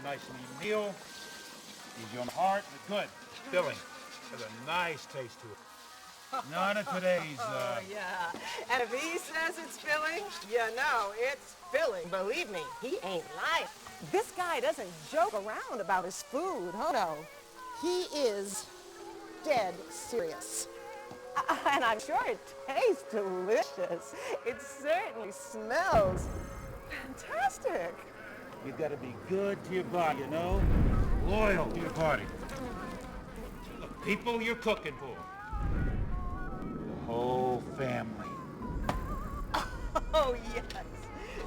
nice and even meal. Easy on the heart, and good, filling. Has a nice taste to it. None of today's, Oh, yeah. And if he says it's filling, you know it's filling. Believe me, he ain't lying. This guy doesn't joke around about his food. Oh, no. He is dead serious. And I'm sure it tastes delicious. It certainly smells fantastic. You gotta be good to your body, you know? Loyal to your body. To the people you're cooking for. The whole family. Oh, yes.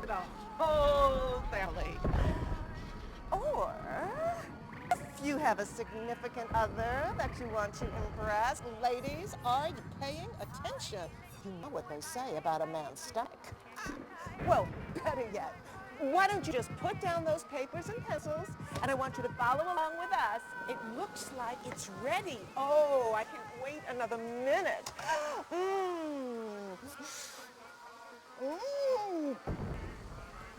The whole family. Or if you have a significant other that you want to impress, ladies, are you paying attention? You know what they say about a man's stomach. Well, better yet, why don't you just put down those papers and pencils, and I want you to follow along with us. It looks like it's ready. Oh, I can't wait another minute. Mmm. Mmm.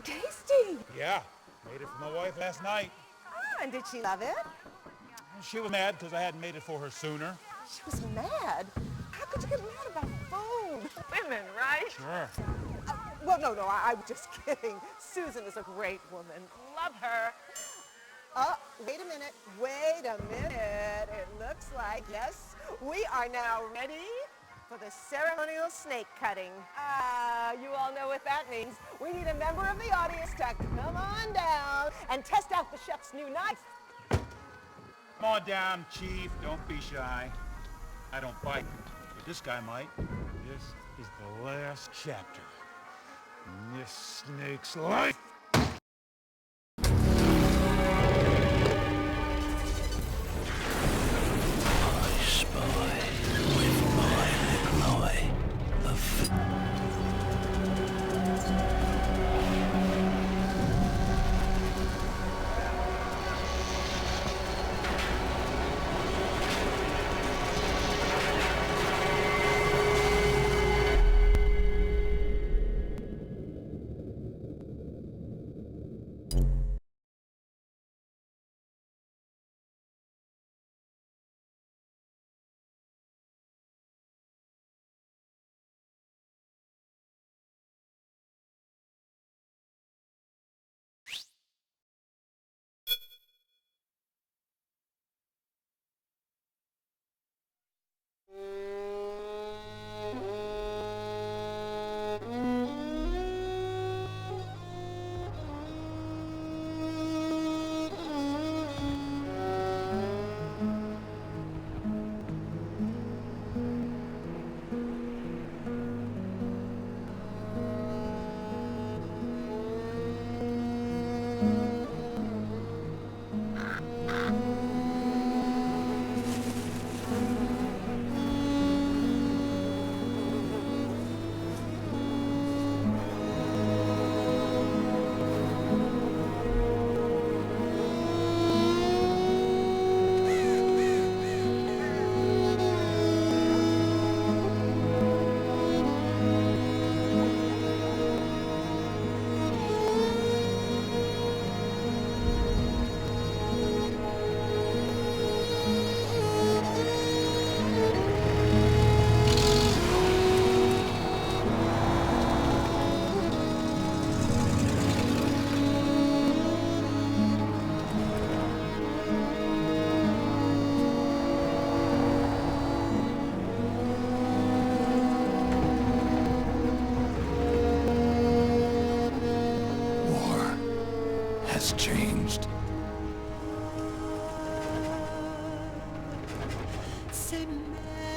Tasty. Yeah, made it for my wife last night. Ah, and did she love it? She was mad because I hadn't made it for her sooner. She was mad? How could you get mad about food? Women, right? Sure. Well, no, I'm just kidding. Susan is a great woman. Love her. Oh, wait a minute. It looks like, yes, we are now ready for the ceremonial snake cutting. You all know what that means. We need a member of the audience to come on down and test out the chef's new knife. Come on down, Chief. Don't be shy. I don't bite, but this guy might. This is the last chapter in this snake's life. I spy with my little eye of changed.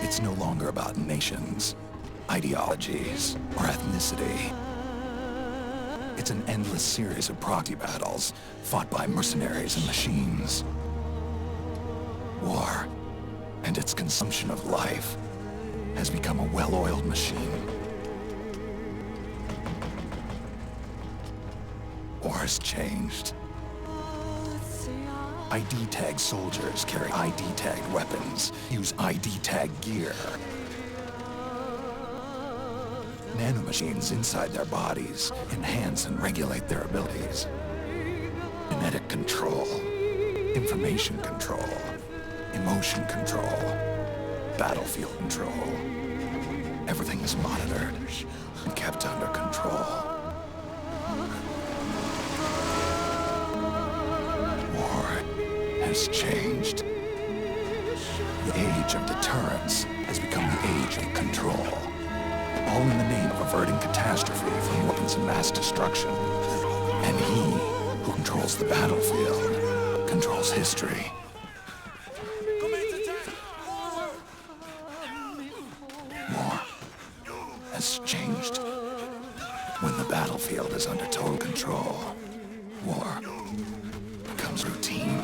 It's no longer about nations, ideologies, or ethnicity. It's an endless series of proxy battles fought by mercenaries and machines. War and its consumption of life has become a well-oiled machine. War has changed. ID-tagged soldiers carry ID-tagged weapons, use ID-tagged gear. Nanomachines inside their bodies enhance and regulate their abilities. And Genetic control, information control, emotion control, battlefield control. Everything is monitored and kept under control. War has changed. The age of deterrence has become the age of control. All in the name of averting catastrophe from weapons of mass destruction. And he who controls the battlefield controls history. War has changed. When the battlefield is under total control, war becomes routine.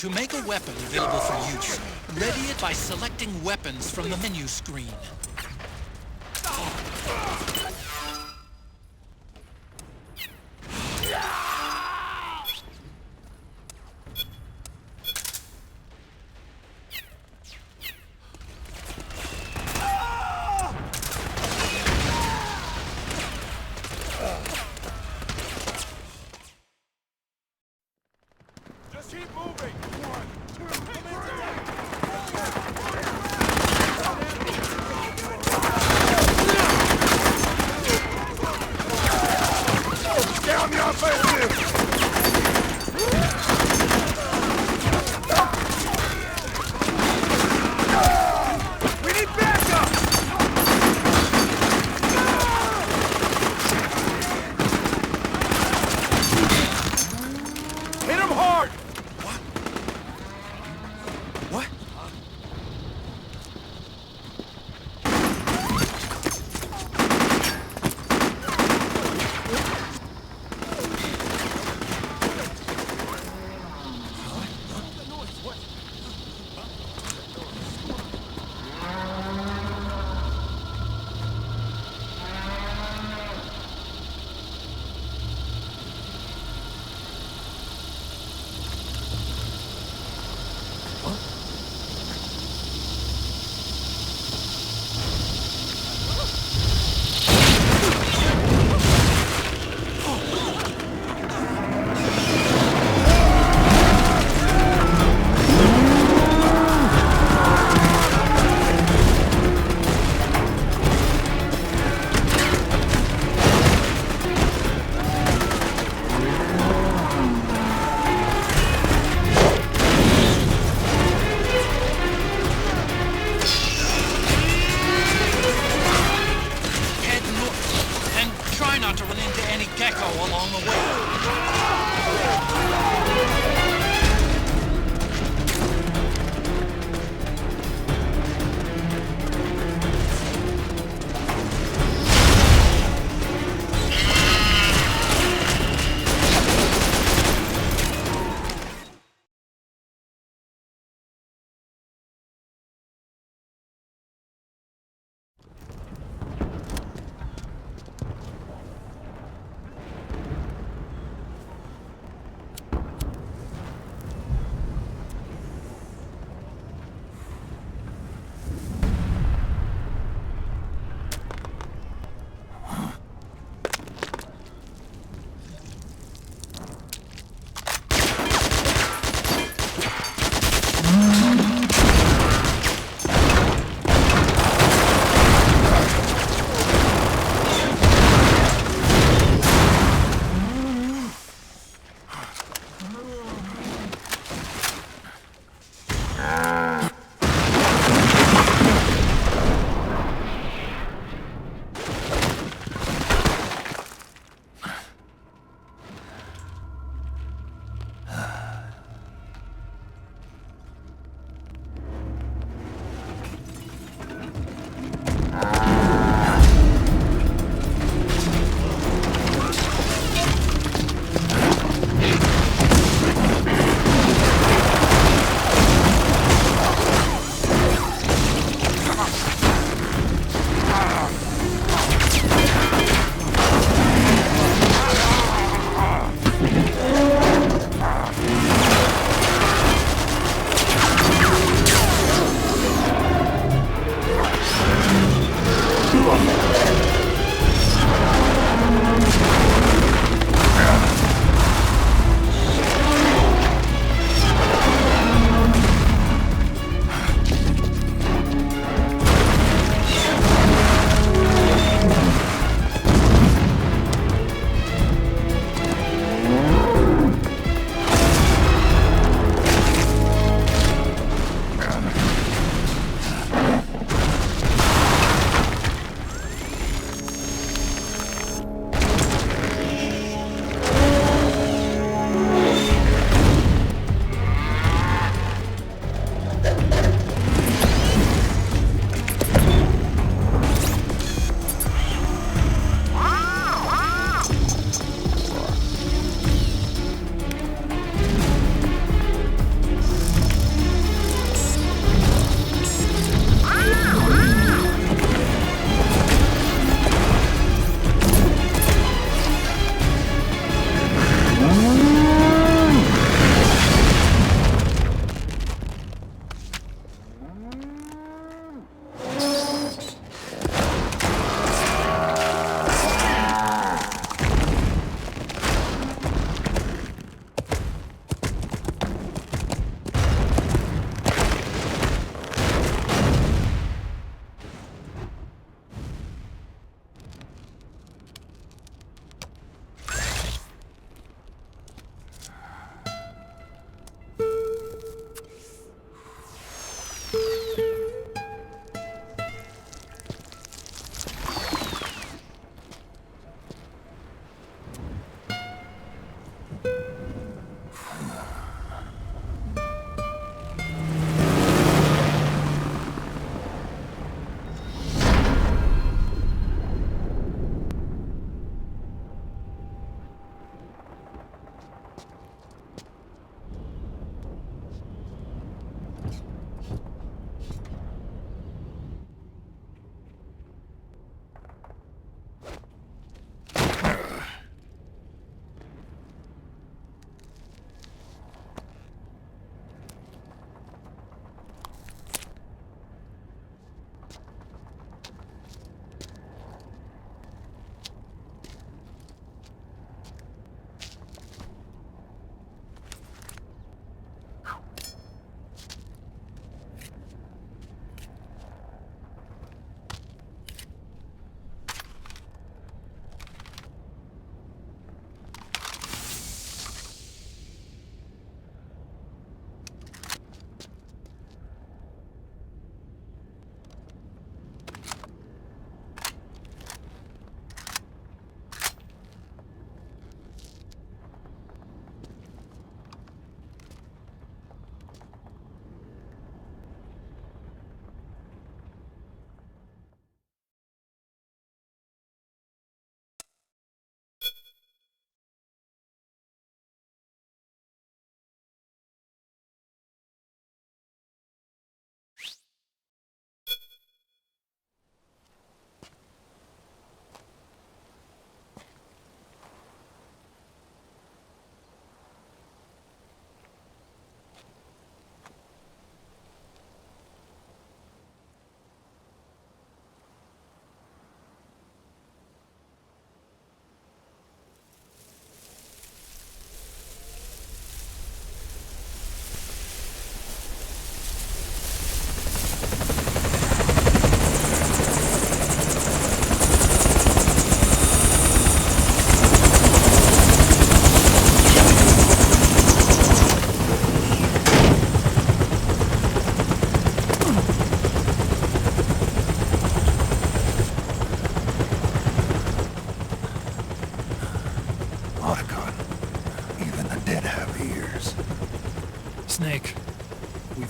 To make a weapon available for use, ready it by selecting weapons from the menu screen. along the way.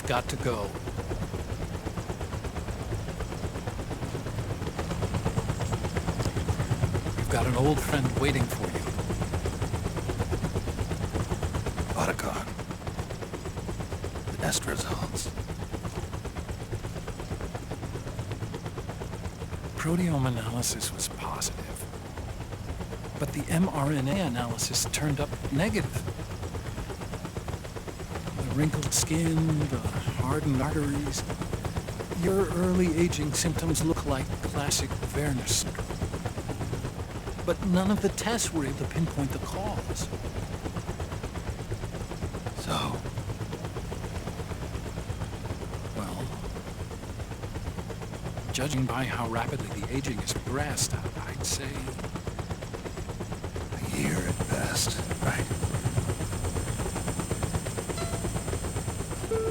We've got to go. You've got an old friend waiting for you. Otacon. The test results. Proteome analysis was positive, but the mRNA analysis turned up negative. The wrinkled skin, the hardened arteries. Your early aging symptoms look like classic Werner syndrome. But none of the tests were able to pinpoint the cause. So, Well, judging by how rapidly the aging has progressed, I'd say a year at best, right?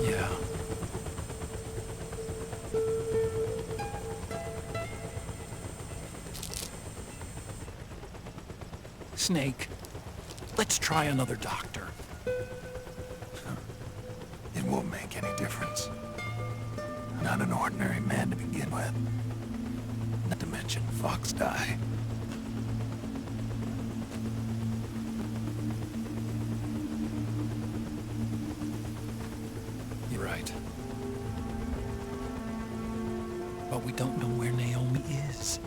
yeah. Snake, let's try another doctor. It won't make any difference. I'm not an ordinary man to begin with. Not to mention Fox die. You're right. But we don't know where Naomi is.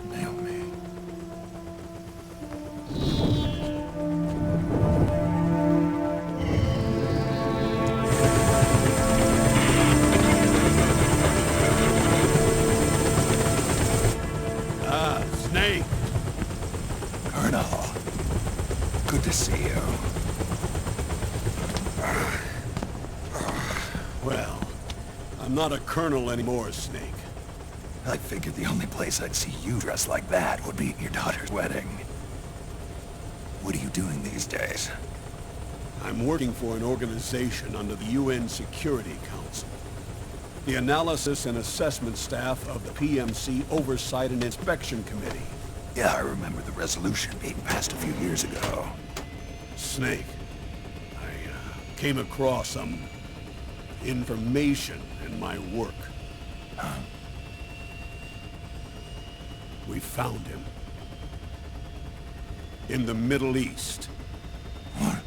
Naomi. Snake! Colonel. Good to see you. Well, I'm not a colonel anymore, Snake. I figured the only place I'd see you dressed like that would be at your daughter's wedding. What are you doing these days? I'm working for an organization under the UN Security Council. The Analysis and Assessment Staff of the PMC Oversight and Inspection Committee. Yeah, I remember the resolution being passed a few years ago. Snake, I came across some information in my work. We found him. In the Middle East. What?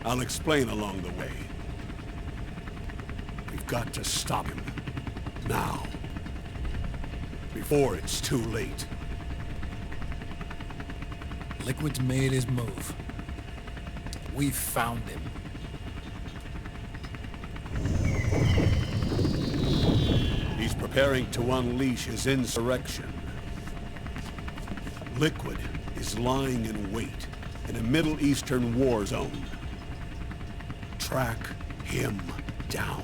I'll explain along the way. We've got to stop him. Now. Before it's too late. Liquid's made his move. We found him. He's preparing to unleash his insurrection. Liquid is lying in wait in a Middle Eastern war zone. Track him down.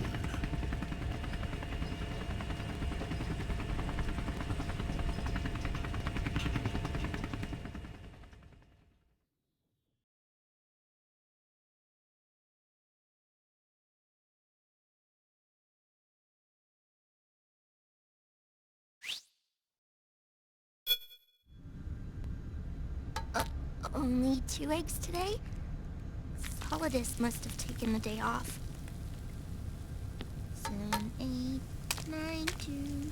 Only 2 eggs today? Holidays must have taken the day off. 7, 8, 9, 2,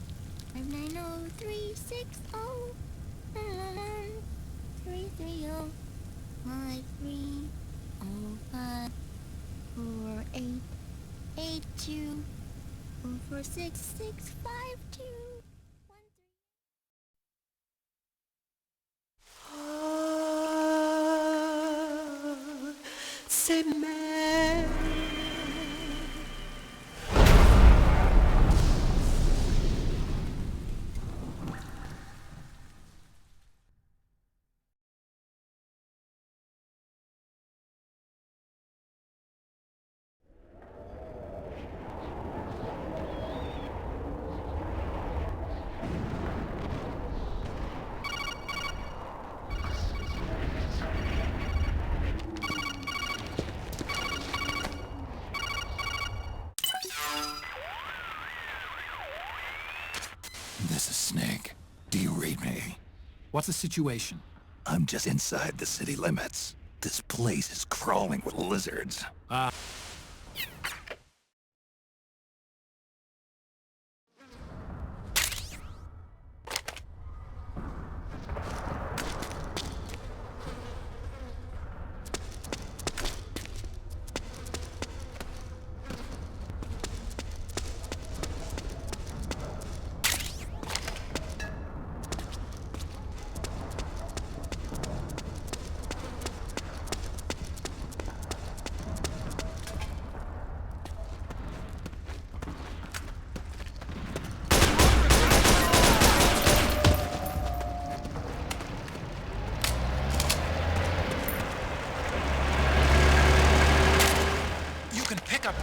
5, 9, 0, 3, 6, 0, 3, 3, 0, 5, 3, 0, 5, 4, 8, 8, 2, 4, 4, 6, 6, 5, 2, 1, 3. Say, man. What's the situation? I'm just inside the city limits. This place is crawling with lizards.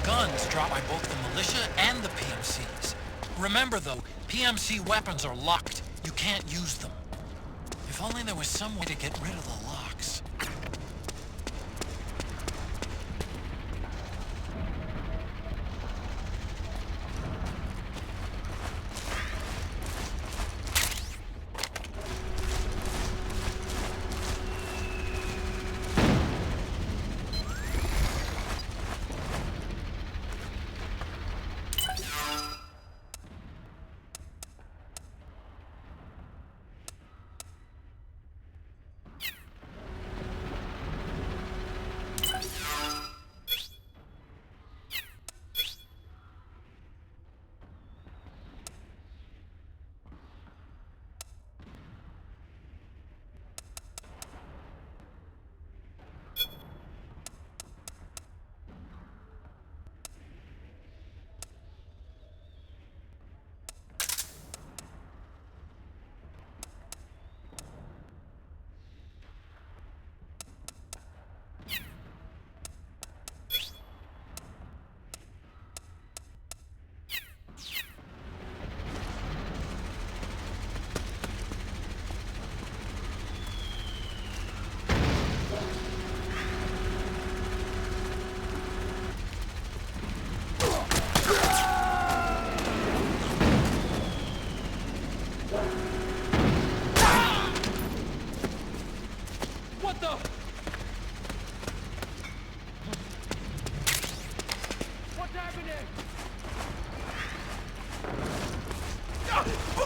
Guns dropped by both the militia and the PMCs. Remember though, PMC weapons are locked. You can't use them. If only there was some way to get rid of the locks.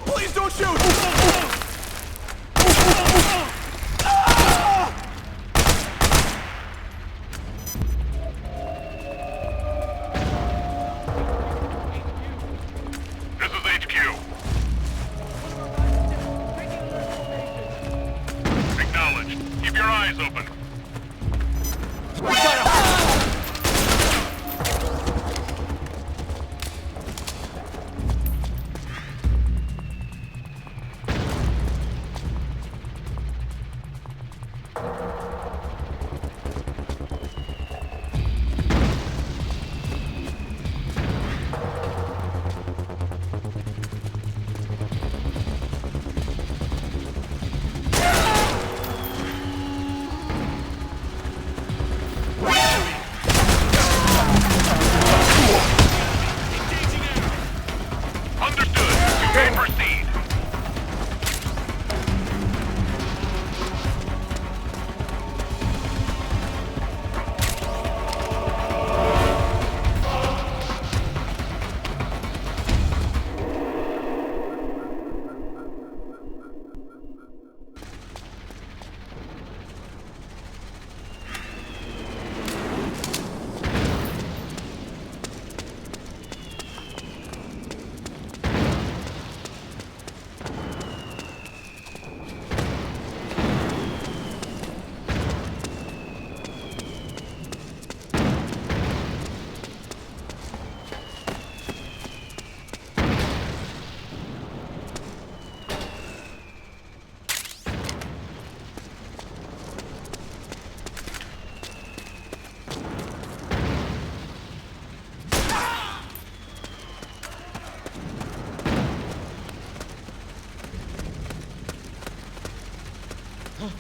Please don't shoot! This is HQ. Acknowledged. Keep your eyes open.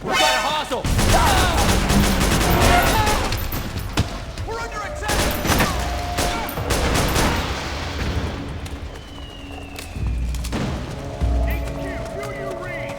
We're by a hostile! We're under attack! HQ, do you read?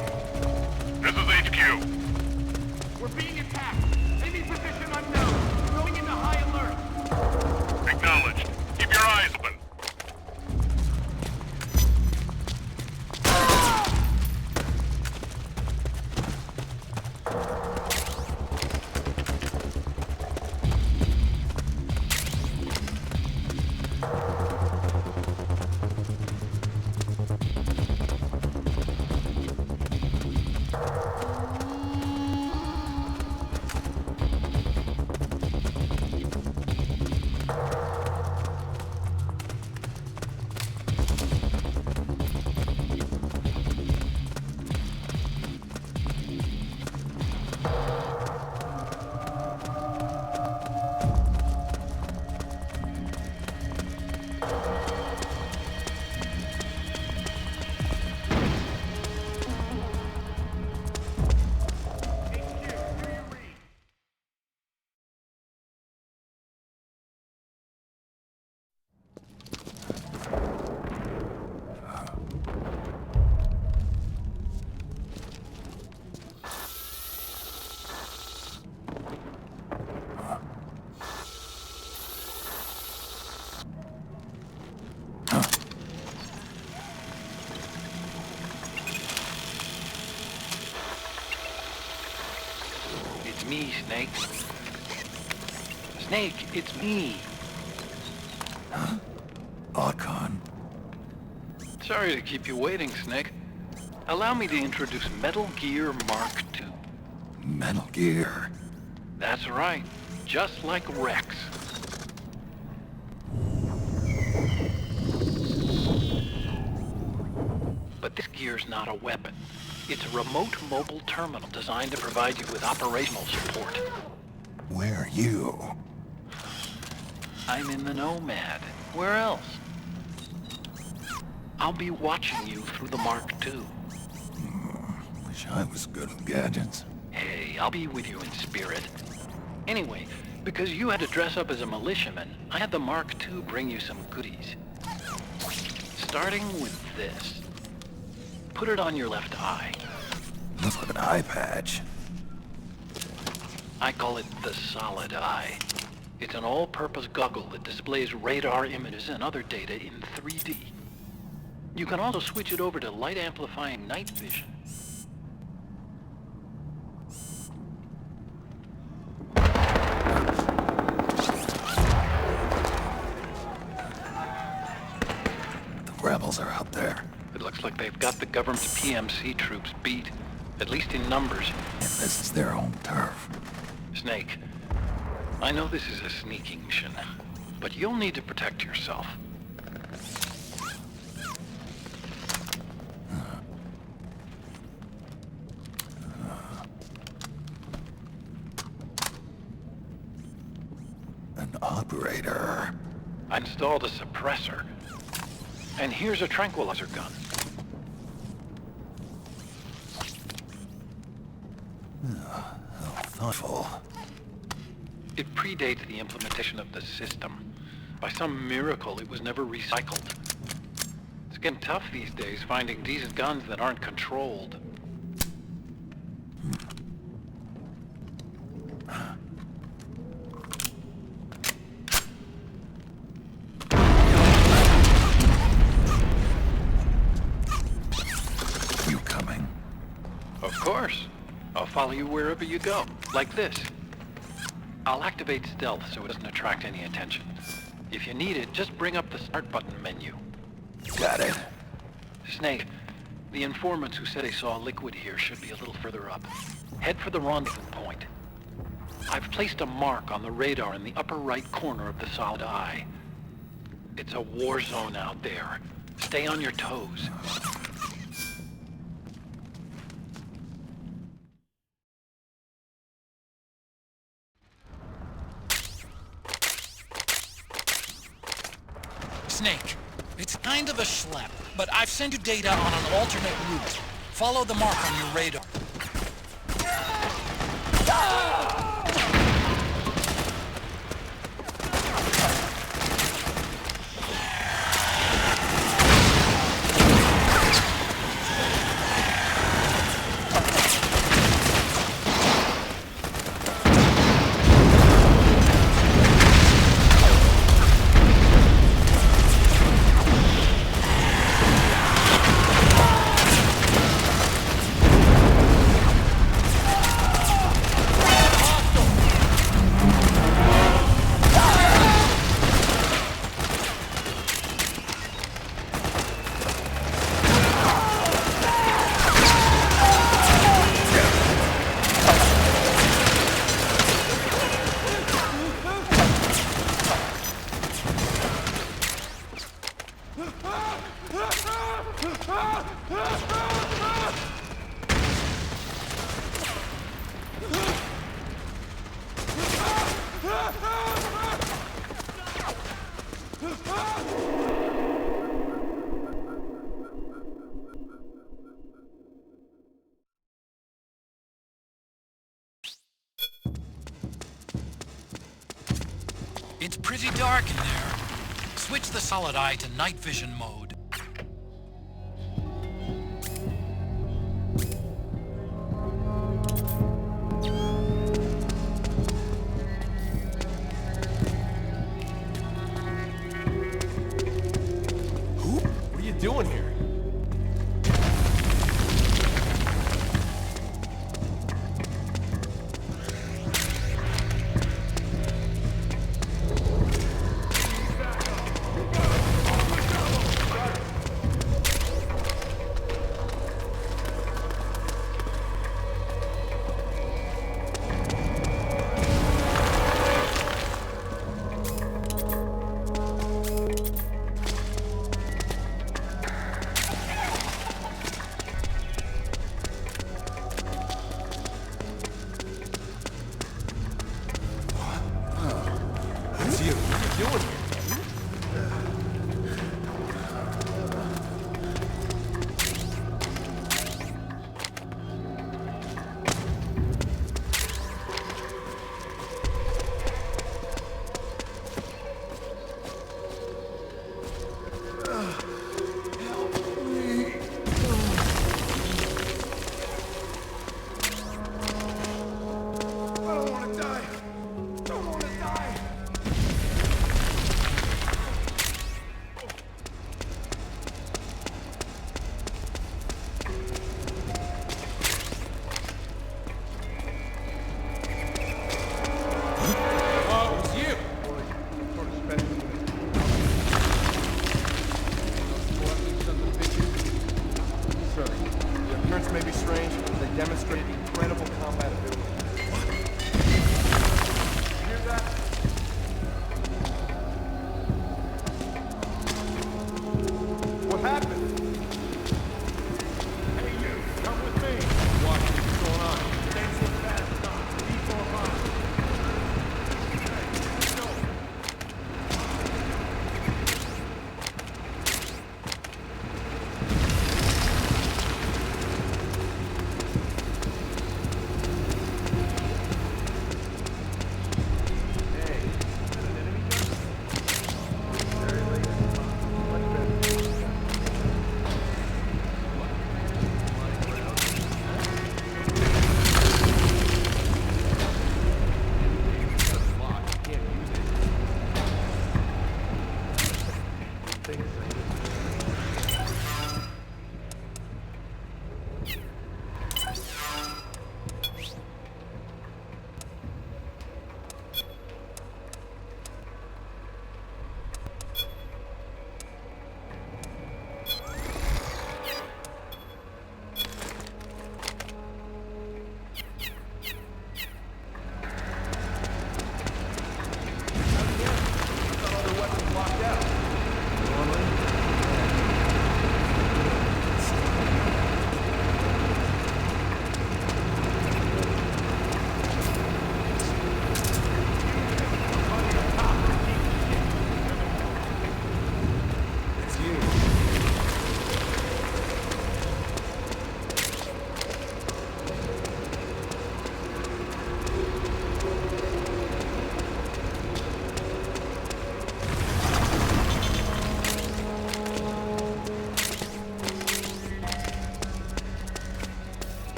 It's me, Snake. Snake, it's me. Otcon. Sorry to keep you waiting, Snake. Allow me to introduce Metal Gear Mark II. Metal Gear. That's right. Just like Rex. But this gear's not a weapon. It's a remote mobile terminal designed to provide you with operational support. Where are you? I'm in the Nomad. Where else? I'll be watching you through the Mark II. Wish I was good with gadgets. Hey, I'll be with you in spirit. Anyway, because you had to dress up as a militiaman, I had the Mark II bring you some goodies. Starting with this. Put it on your left eye. Looks like an eye patch. I call it the Solid Eye. It's an all-purpose goggle that displays radar images and other data in 3D. You can also switch it over to light-amplifying night vision. The rebels are out there. It looks like they've got the government's PMC troops beat, at least in numbers. And this is their own turf. Snake, I know this is a sneaking mission, but you'll need to protect yourself. An operator. I installed a suppressor. And here's a tranquilizer gun. How thoughtful. It predates the implementation of the system. By some miracle, it was never recycled. It's getting tough these days finding decent guns that aren't controlled. You coming? Of course. I'll follow you wherever you go, like this. I'll activate stealth so it doesn't attract any attention. If you need it, just bring up the start button menu. Got it. Snake, the informants who said they saw liquid here should be a little further up. Head for the rendezvous point. I've placed a mark on the radar in the upper right corner of the Solid Eye. It's a war zone out there. Stay on your toes. Snake, it's kind of a schlep, but I've sent you data on an alternate route. Follow the mark on your radar. It's pretty dark in there. Switch the Solid Eye to night vision mode. What are you doing here?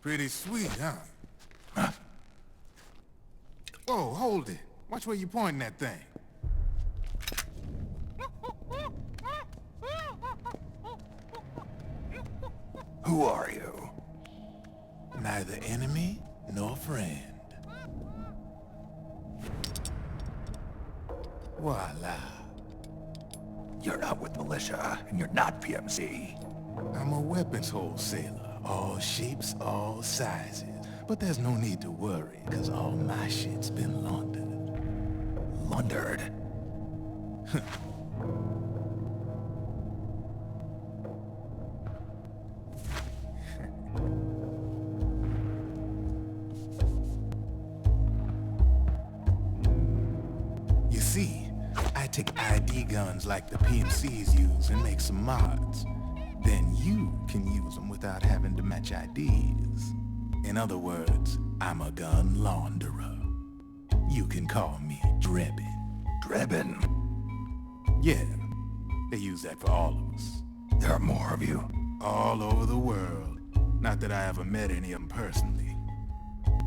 Pretty sweet, huh? Whoa, hold it. Watch where you pointing that thing. Who are you? Neither enemy nor friend. Voila. You're not with militia, and you're not PMC. I'm a weapons wholesaler. All shapes, all sizes. But there's no need to worry, because all my shit's been laundered. Laundered? You see, I take ID guns like the PMCs use and make some mods. Then you can use them without having to match IDs. In other words, I'm a gun launderer. You can call me Drebin. Drebin? Yeah, they use that for all of us. There are more of you? All over the world. Not that I ever met any of them personally.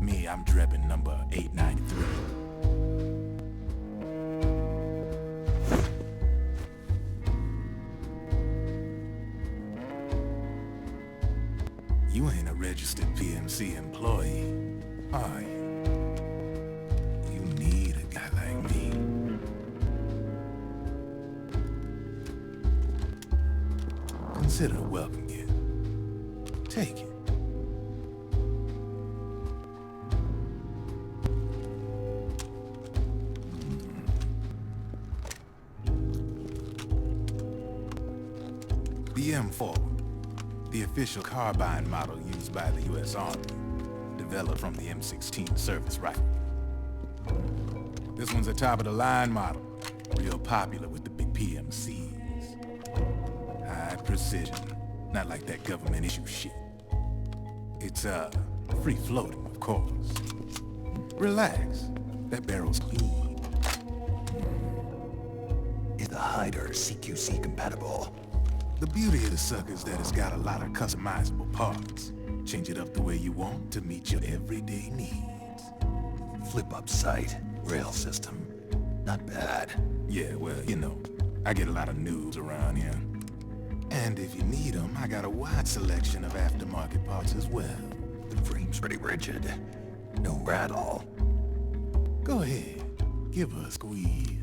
Me, I'm Drebin number 893. You ain't a registered PMC employee, are you? You need a guy like me. Consider a welcome gift. Take it. The M4. The official carbine model used by the U.S. Army, developed from the M16 service rifle. This one's a top-of-the-line model, real popular with the big PMCs. High precision, not like that government-issue shit. It's, free-floating, of course. Relax, that barrel's clean. Is the hider CQC compatible? The beauty of the sucker is that it's got a lot of customizable parts. Change it up the way you want to meet your everyday needs. Flip-up sight, rail system. Not bad. Yeah, well, you know, I get a lot of noobs around here. And if you need them, I got a wide selection of aftermarket parts as well. The frame's pretty rigid. No rattle. Go ahead, give her a squeeze.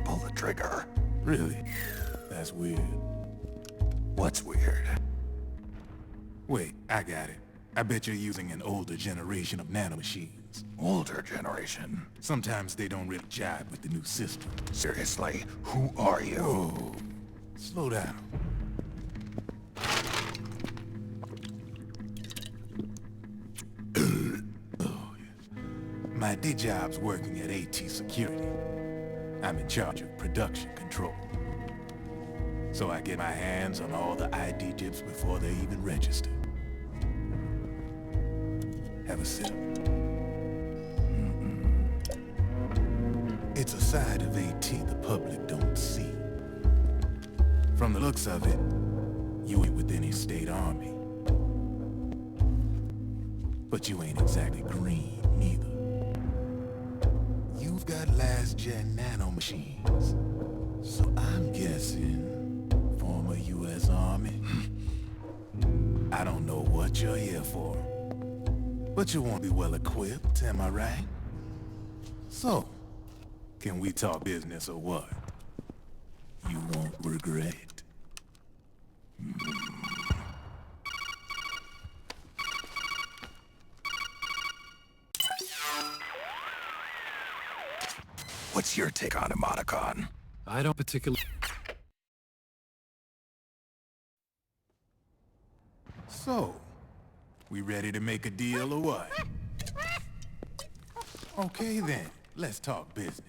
Pull the trigger. Really? That's weird. What's weird? Wait, I got it. I bet you're using an older generation of nanomachines. Older generation? Sometimes they don't really jive with the new system. Seriously, who are you? Whoa. Slow down. Oh, yeah. My day job's working at AT Security. I'm in charge of production control. So I get my hands on all the ID dips before they even register. Have a sip. It's a side of AT the public don't see. From the looks of it, you ain't with any state army. But you ain't exactly green, neither. You've got last-gen nanomachines. So I'm guessing former U.S. Army. I don't know what you're here for. But you won't be well-equipped, am I right? So, can we talk business or what? You won't regret. What's your take on emoticon? I don't particularly... So, we ready to make a deal or what? Okay then, let's talk business.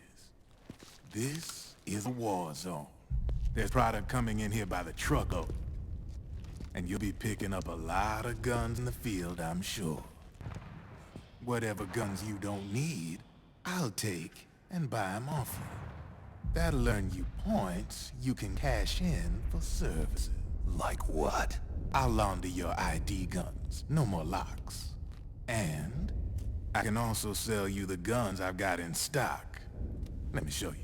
This is a war zone. There's product coming in here by the truckload. And you'll be picking up a lot of guns in the field, I'm sure. Whatever guns you don't need, I'll take and buy them off you. That'll earn you points you can cash in for services. Like what? I'll launder your ID guns. No more locks. And I can also sell you the guns I've got in stock. Let me show you.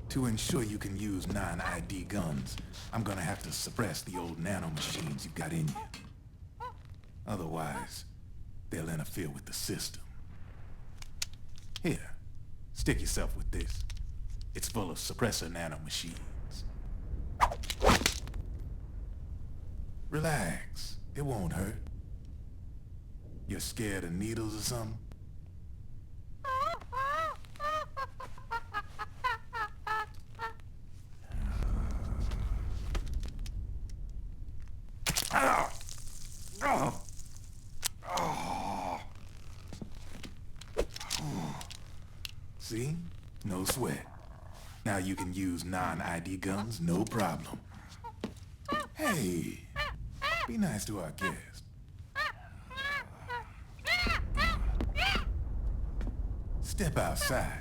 To ensure you can use non-ID guns, I'm gonna have to suppress the old nanomachines you've got in you. Otherwise, they'll interfere with the system. Here, stick yourself with this. It's full of suppressor nanomachines. Relax, it won't hurt. You're scared of needles or something? See? No sweat. Now you can use non-ID guns, no problem. Hey, be nice to our guest. Step outside.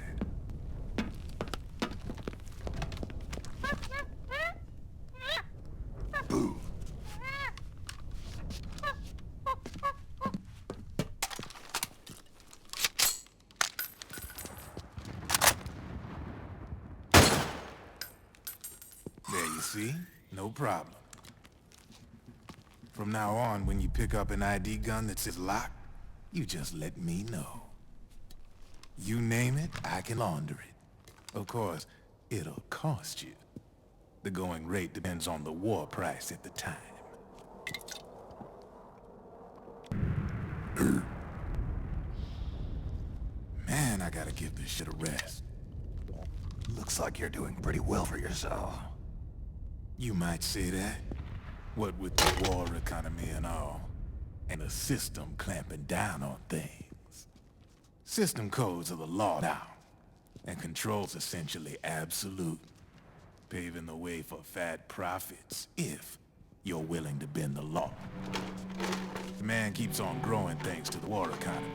Boo. There you see? No problem. From now on, when you pick up an ID gun that says lock, you just let me know. You name it, I can launder it. Of course, it'll cost you. The going rate depends on the war price at the time. Man, I gotta give this shit a rest. Looks like you're doing pretty well for yourself. You might say that. What with the war economy and all, and the system clamping down on things. System codes are the law now, and control's essentially absolute, paving the way for fat profits if you're willing to bend the law. Demand keeps on growing thanks to the war economy.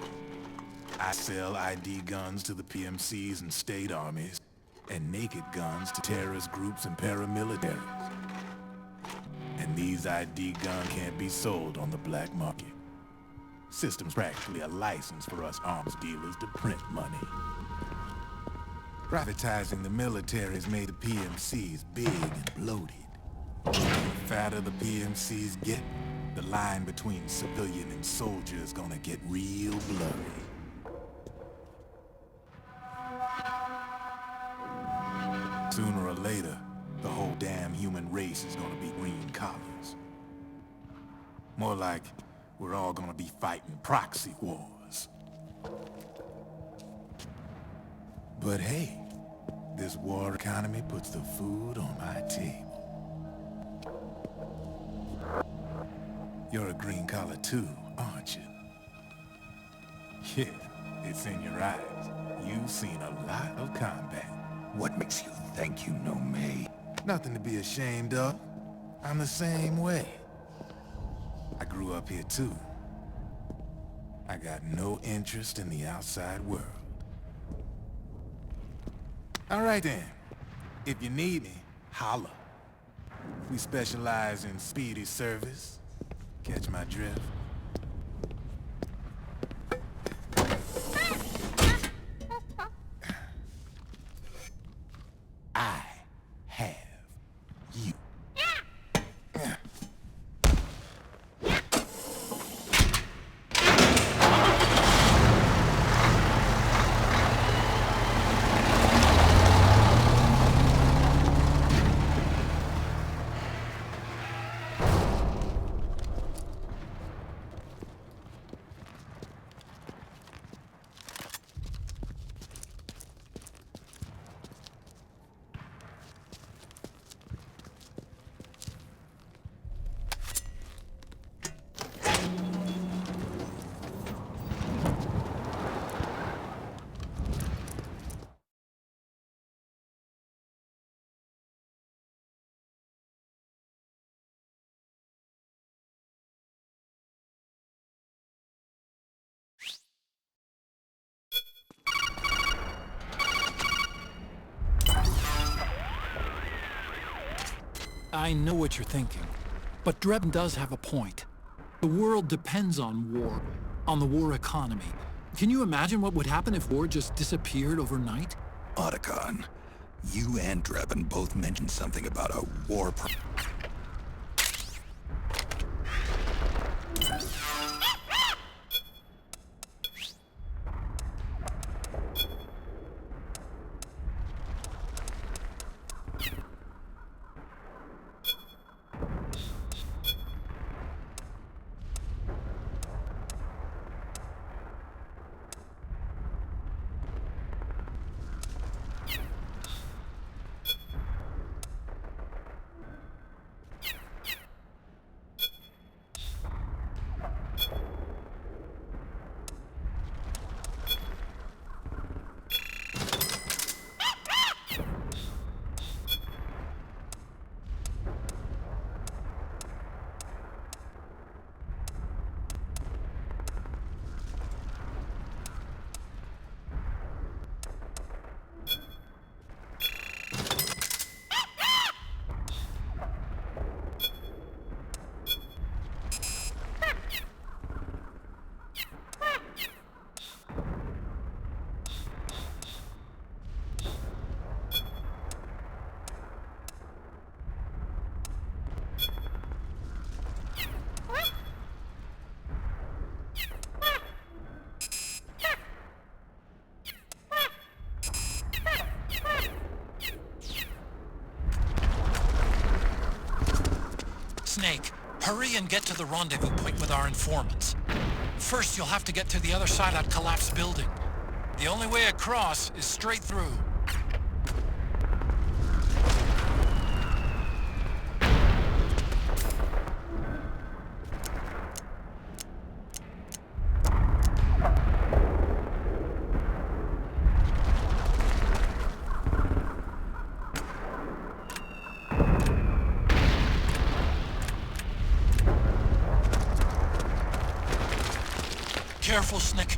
I sell ID guns to the PMCs and state armies, and naked guns to terrorist groups and paramilitaries. And these ID guns can't be sold on the black market. System's practically a license for us arms dealers to print money. Privatizing the military has made the PMCs big and bloated. The fatter the PMCs get, the line between civilian and soldier is gonna get real blurry. Sooner or later, the whole damn human race is gonna be green collars. More like we're all gonna be fighting proxy wars. But hey, this war economy puts the food on my table. You're a green collar too, aren't you? Yeah, it's in your eyes. You've seen a lot of combat. What makes you think you know me? Nothing to be ashamed of. I'm the same way. I grew up here too. I got no interest in the outside world. All right then. If you need me, holla. We specialize in speedy service. Catch my drift? I have you. I know what you're thinking, but Drebin does have a point. The world depends on war, on the war economy. Can you imagine what would happen if war just disappeared overnight? Otacon, you and Drebin both mentioned something about a war Snake, hurry and get to the rendezvous point with our informants. First, you'll have to get to the other side of that collapsed building. The only way across is straight through. Careful, Snick.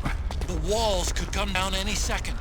The walls could come down any second.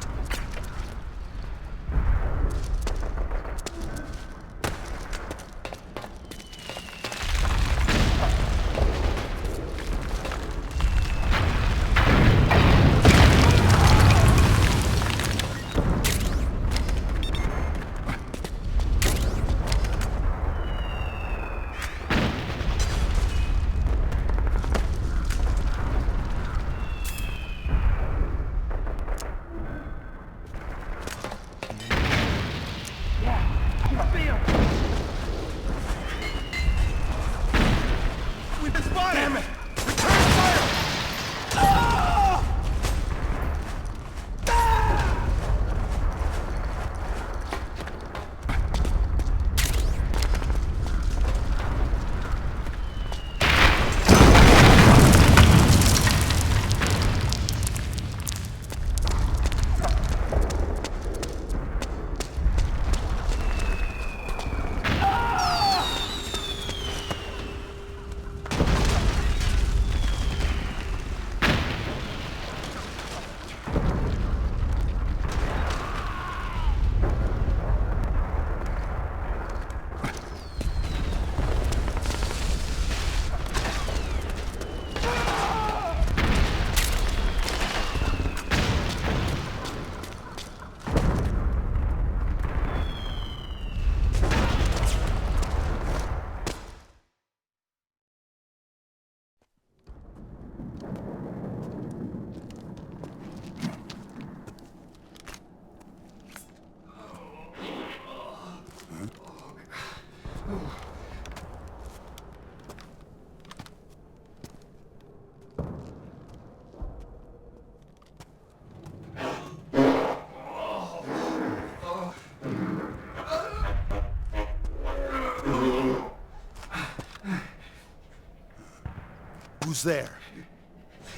Who's there?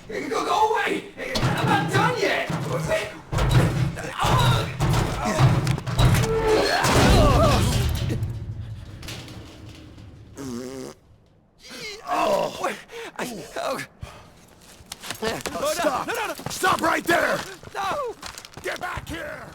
Go away! I'm not done yet! Stop! No. Stop right there! No! Get back here!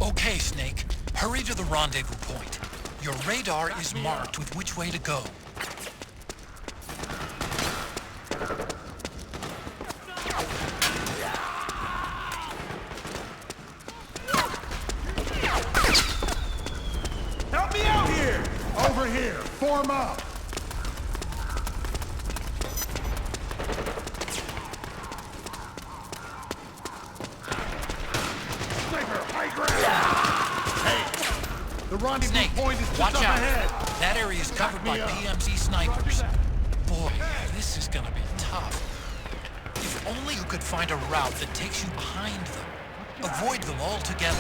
Okay, Snake. Hurry to the rendezvous point. Your radar is marked with which way to go. Help me out here! Over here! Form up! Sniper, high ground! Hey! The rendezvous Snake, point is just watch up out. ahead! That area is covered by me up. PMC snipers. Boy, this is gonna be tough. If only you could find a route that takes you behind them. Avoid them altogether.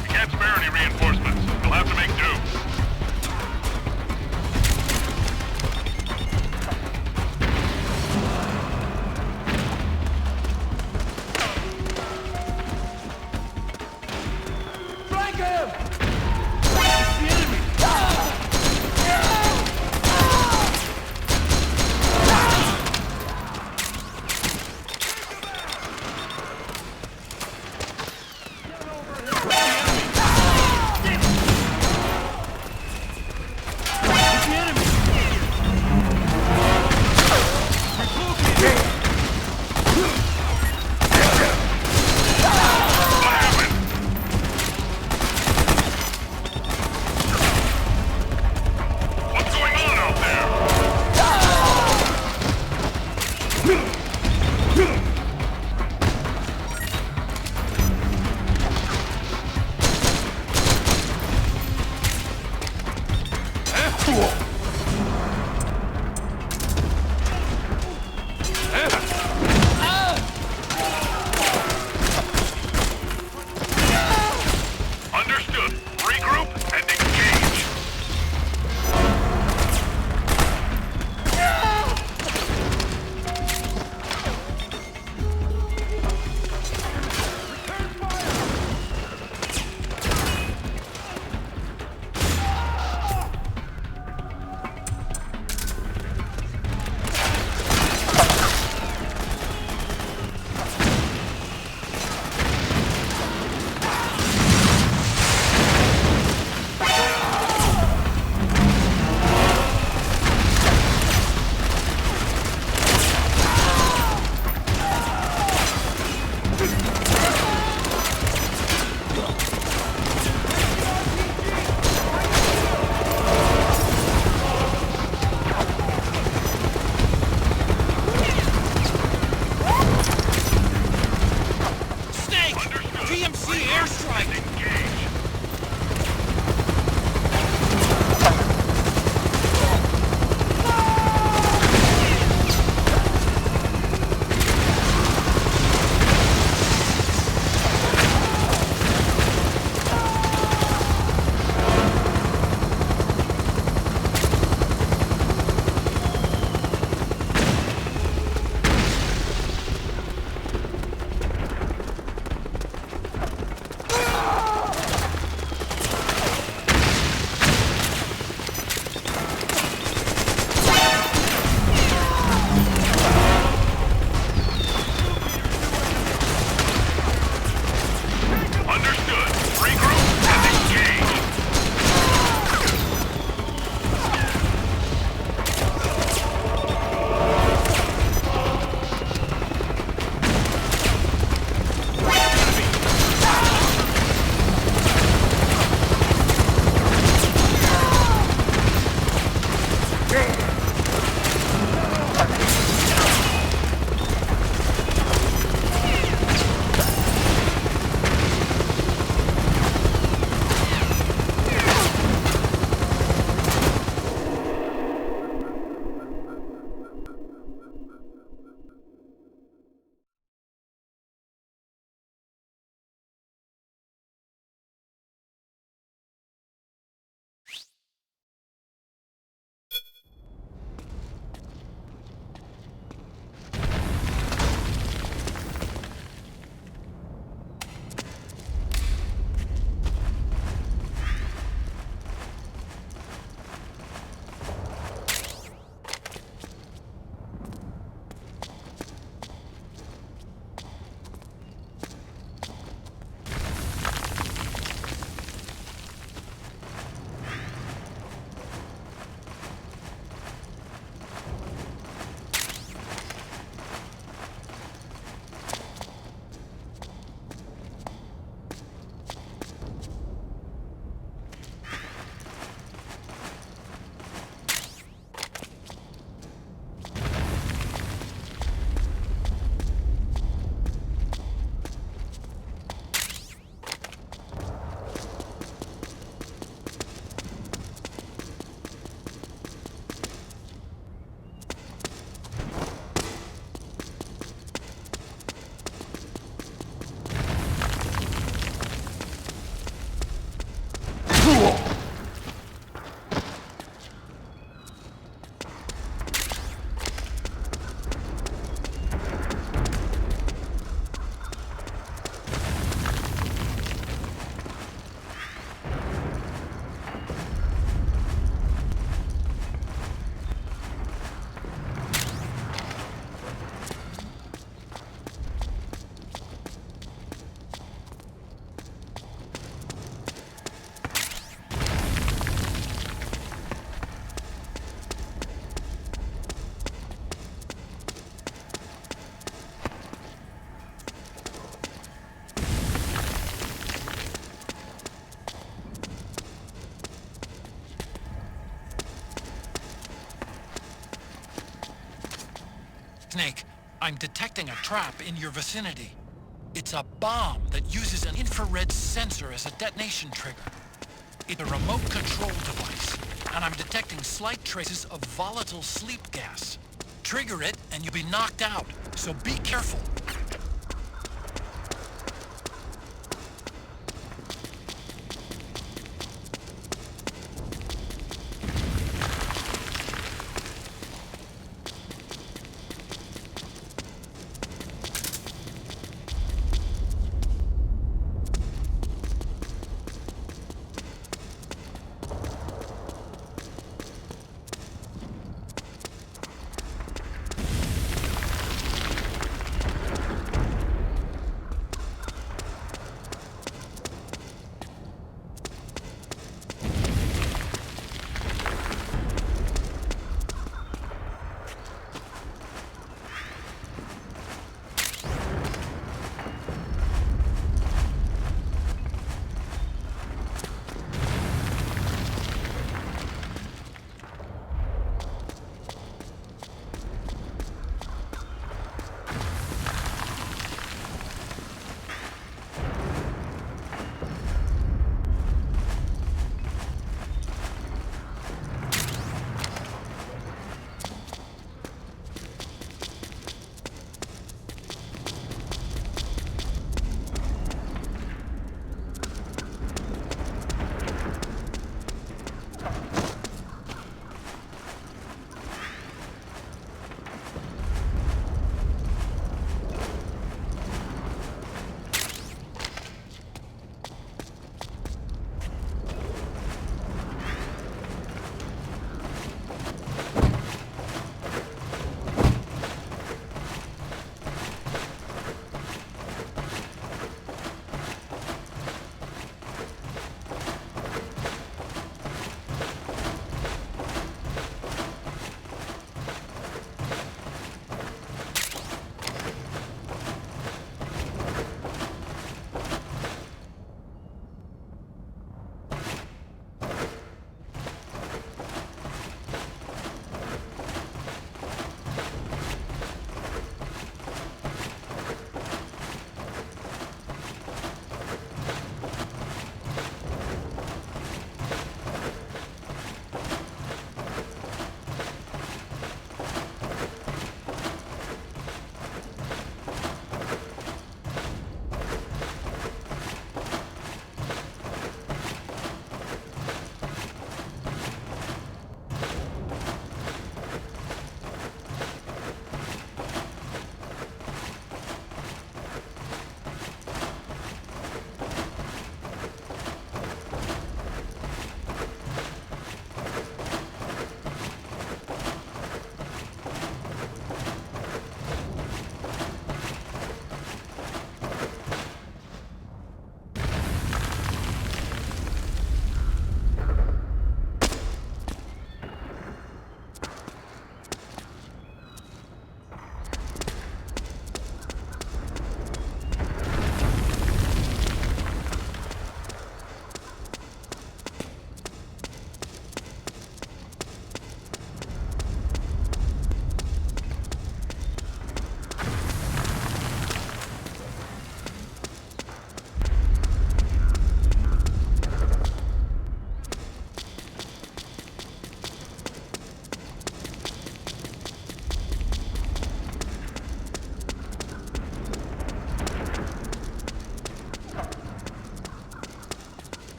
You can't spare any reinforcements. You'll have to make do. Strike him! It's the enemy! What's going on out there? Understood. Regroup and engage. Snake, I'm detecting a trap in your vicinity. It's a bomb that uses an infrared sensor as a detonation trigger. It's a remote control device, and I'm detecting slight traces of volatile sleep gas. Trigger it, and you'll be knocked out, so be careful.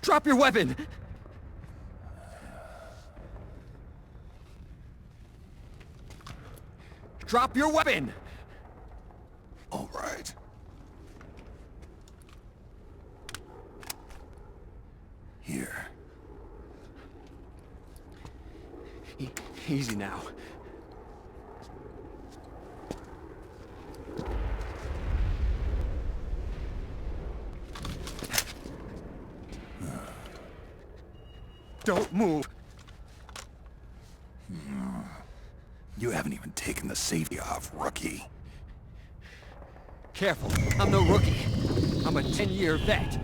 Drop your weapon! Drop your weapon! All right. Easy now. Don't move. You haven't even taken the safety off, rookie. Careful, I'm no rookie. I'm a 10-year vet.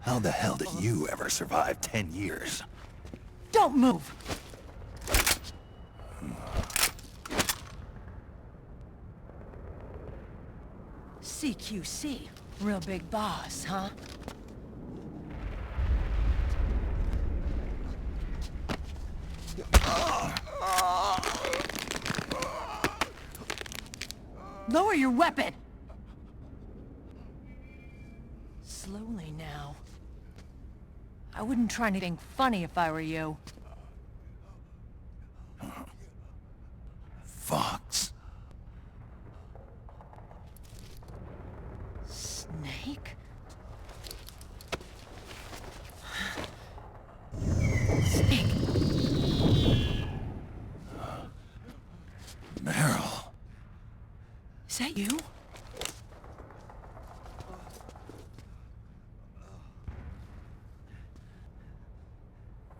How the hell did you ever survive 10 years? Don't move! CQC. Real big boss, huh? Lower your weapon! Slowly now. I wouldn't try anything funny if I were you. Fox. Snake? Snake! Meryl. Is that you?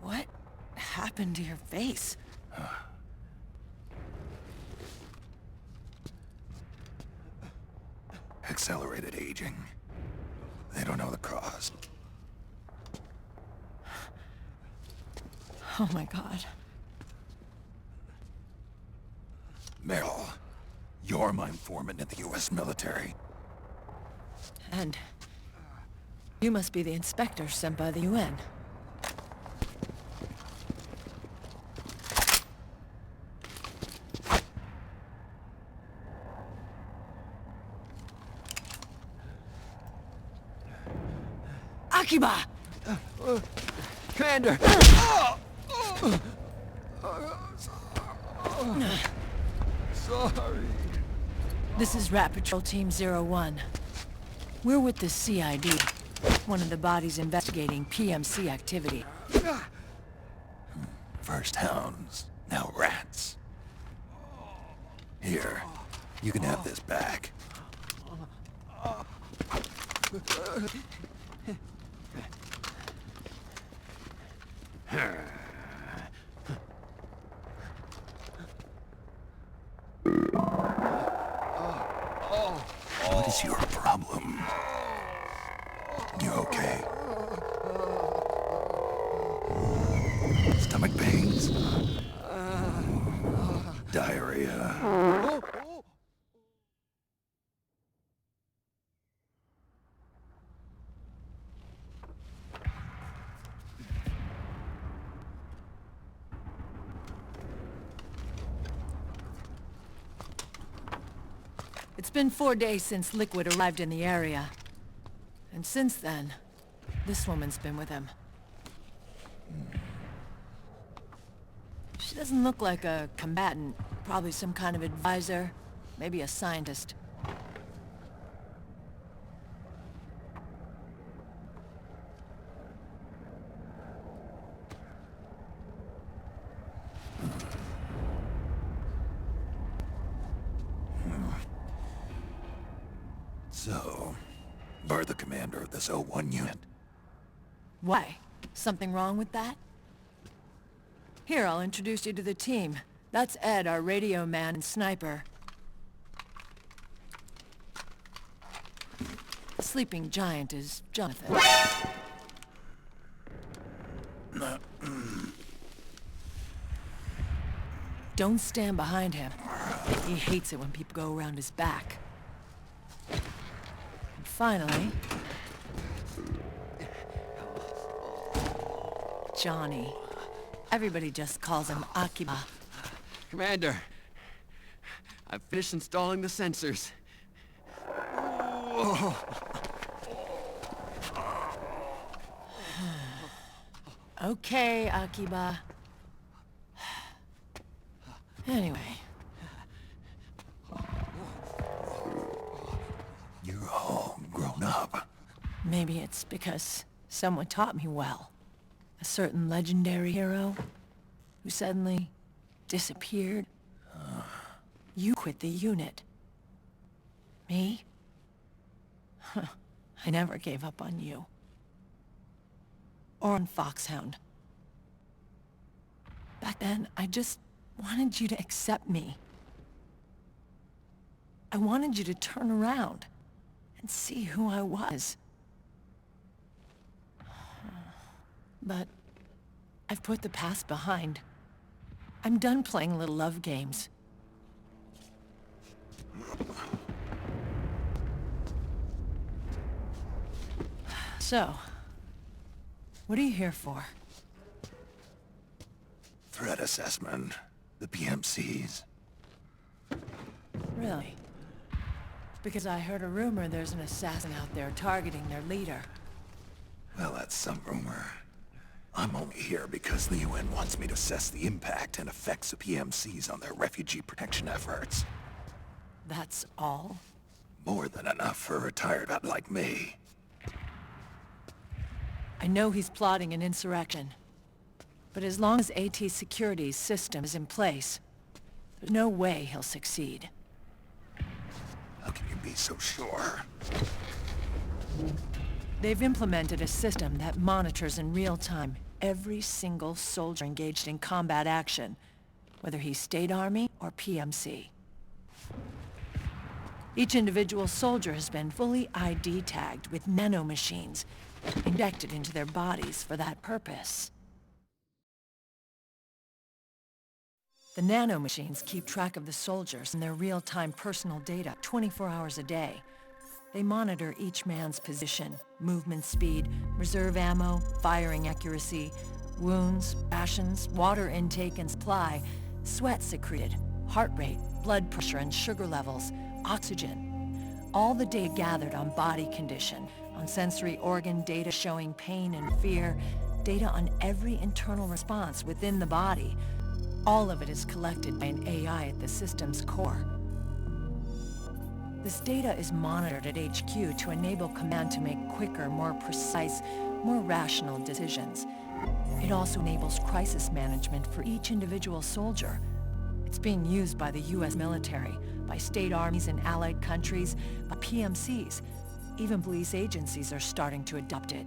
What happened to your face? Accelerated aging. They don't know the cause. Oh my God. Meryl, you're my informant in the U.S. military. And you must be the inspector sent by the UN. Akiba! Commander! Sorry. This is Rat Patrol Team 01. We're with the CID, one of the bodies investigating PMC activity. First hounds, now rats. Here, you can have this back. What is your problem? You okay? Stomach pains? Diarrhea? It's been 4 days since Liquid arrived in the area. And since then, this woman's been with him. She doesn't look like a combatant. Probably some kind of advisor. Maybe a scientist. So, you're the commander of this O1 unit. Why? Something wrong with that? Here, I'll introduce you to the team. That's Ed, our radio man and sniper. The sleeping giant is Jonathan. Don't stand behind him. He hates it when people go around his back. And finally... Johnny. Everybody just calls him Akiba. Commander, I've finished installing the sensors. Okay, Akiba. Anyway. You're all grown up. Maybe it's because someone taught me well. A certain legendary hero who suddenly disappeared. You quit the unit. Me? Huh. I never gave up on you. Or on Foxhound. Back then, I just wanted you to accept me. I wanted you to turn around and see who I was. But I've put the past behind. I'm done playing little love games. So, what are you here for? Threat assessment. The PMCs. Really? Because I heard a rumor there's an assassin out there targeting their leader. Well, that's some rumor. I'm only here because the UN wants me to assess the impact and effects of PMCs on their refugee protection efforts. That's all? More than enough for a retired vet like me. I know he's plotting an insurrection. But as long as AT Security's system is in place, there's no way he'll succeed. How can you be so sure? They've implemented a system that monitors in real time every single soldier engaged in combat action, whether he's State Army or PMC. Each individual soldier has been fully ID tagged with nanomachines injected into their bodies for that purpose. The nanomachines keep track of the soldiers and their real-time personal data 24 hours a day. They monitor each man's position, movement speed, reserve ammo, firing accuracy, wounds, rations, water intake and supply, sweat secreted, heart rate, blood pressure and sugar levels, oxygen. All the data gathered on body condition, on sensory organ data showing pain and fear, data on every internal response within the body. All of it is collected by an AI at the system's core. This data is monitored at HQ to enable command to make quicker, more precise, more rational decisions. It also enables crisis management for each individual soldier. It's being used by the US military, by state armies in allied countries, by PMCs. Even police agencies are starting to adopt it.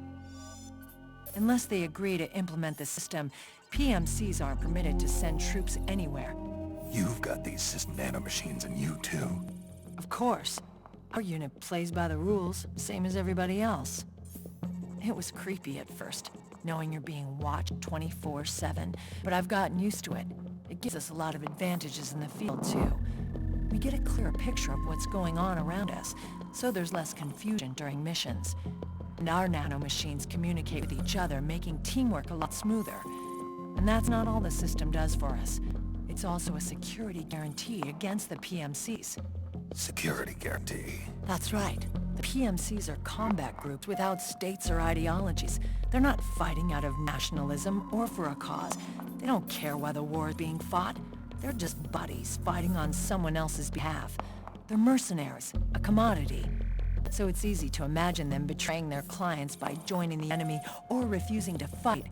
Unless they agree to implement the system, PMCs aren't permitted to send troops anywhere. You've got these system nanomachines in you too. Of course. Our unit plays by the rules, same as everybody else. It was creepy at first, knowing you're being watched 24/7, but I've gotten used to it. It gives us a lot of advantages in the field too. We get a clearer picture of what's going on around us, so there's less confusion during missions. And our nanomachines communicate with each other, making teamwork a lot smoother. And that's not all the system does for us. It's also a security guarantee against the PMCs. Security guarantee. That's right. The PMCs are combat groups without states or ideologies. They're not fighting out of nationalism or for a cause. They don't care why the war is being fought. They're just buddies fighting on someone else's behalf. They're mercenaries, a commodity. So it's easy to imagine them betraying their clients by joining the enemy or refusing to fight,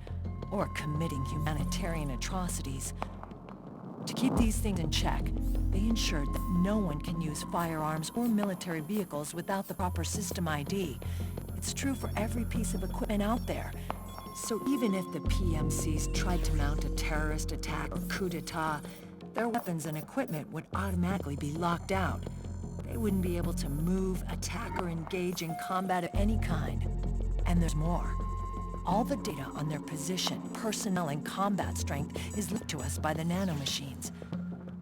or committing humanitarian atrocities. To keep these things in check, they ensured that no one can use firearms or military vehicles without the proper system ID. It's true for every piece of equipment out there. So even if the PMCs tried to mount a terrorist attack or coup d'etat, their weapons and equipment would automatically be locked out. They wouldn't be able to move, attack, or engage in combat of any kind. And there's more. All the data on their position, personnel, and combat strength is linked to us by the nanomachines.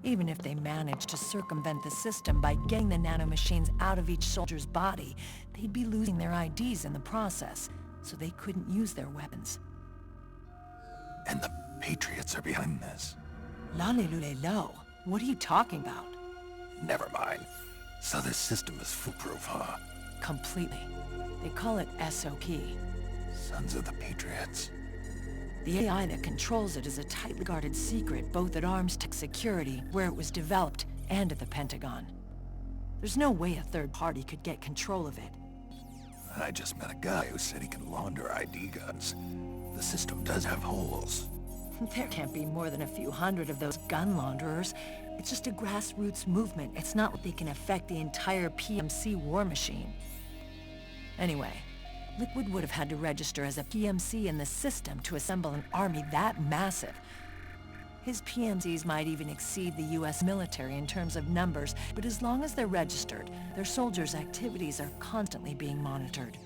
Even if they managed to circumvent the system by getting the nanomachines out of each soldier's body, they'd be losing their IDs in the process, so they couldn't use their weapons. And the Patriots are behind this. Lalilulelo, what are you talking about? Never mind. So this system is foolproof, huh? Completely. They call it SOP. Sons of the Patriots. The AI that controls it is a tightly guarded secret, both at Arms Tech Security, where it was developed, and at the Pentagon. There's no way a third party could get control of it. I just met a guy who said he can launder ID guns. The system does have holes. There can't be more than a few hundred of those gun launderers. It's just a grassroots movement. It's not like they can affect the entire PMC war machine. Anyway, Liquid would have had to register as a PMC in the system to assemble an army that massive. His PMCs might even exceed the US military in terms of numbers, but as long as they're registered, their soldiers' activities are constantly being monitored.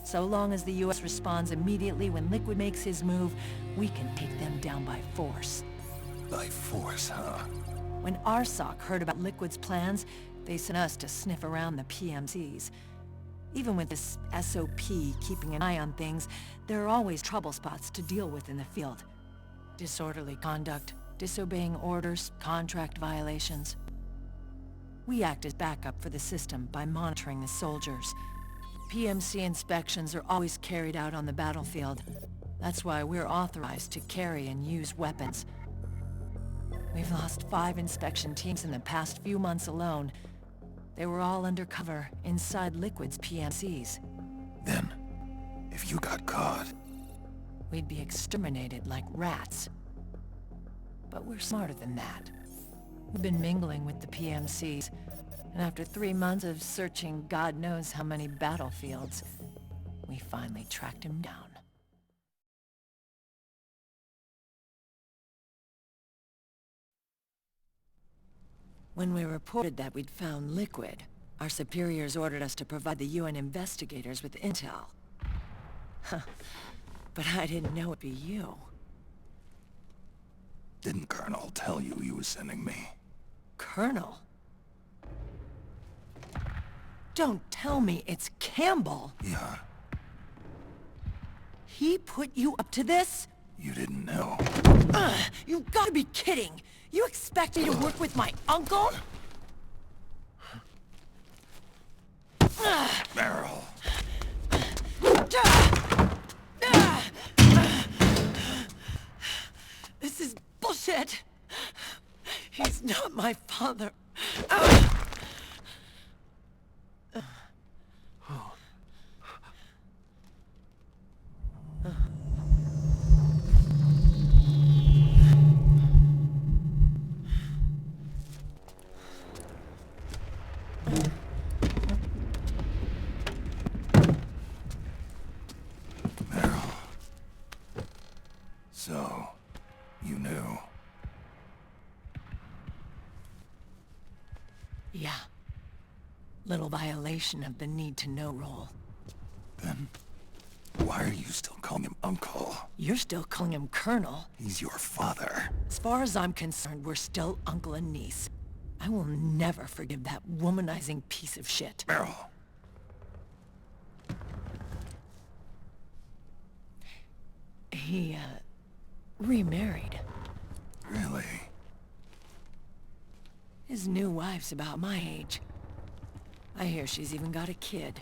So long as the US responds immediately when Liquid makes his move, we can take them down by force. By force, huh? When RSOC heard about Liquid's plans, they sent us to sniff around the PMCs. Even with this SOP keeping an eye on things, there are always trouble spots to deal with in the field. Disorderly conduct, disobeying orders, contract violations. We act as backup for the system by monitoring the soldiers. PMC inspections are always carried out on the battlefield. That's why we're authorized to carry and use weapons. We've lost 5 inspection teams in the past few months alone. They were all undercover, inside Liquid's PMCs. Then, if you got caught... we'd be exterminated like rats. But we're smarter than that. We've been mingling with the PMCs, and after 3 months of searching God knows how many battlefields, we finally tracked him down. When we reported that we'd found Liquid, our superiors ordered us to provide the UN investigators with intel. But I didn't know it'd be you. Didn't Colonel tell you he was sending me? Colonel? Don't tell me it's Campbell! Yeah. He put you up to this? You didn't know. You've gotta be kidding! You expect me to work with my uncle? Meryl. This is bullshit! He's not my father. So, you knew. Yeah. Little violation of the need-to-know rule. Then, why are you still calling him Uncle? You're still calling him Colonel. He's your father. As far as I'm concerned, we're still uncle and niece. I will never forgive that womanizing piece of shit. Meryl. He, remarried. Really? His new wife's about my age. I hear she's even got a kid.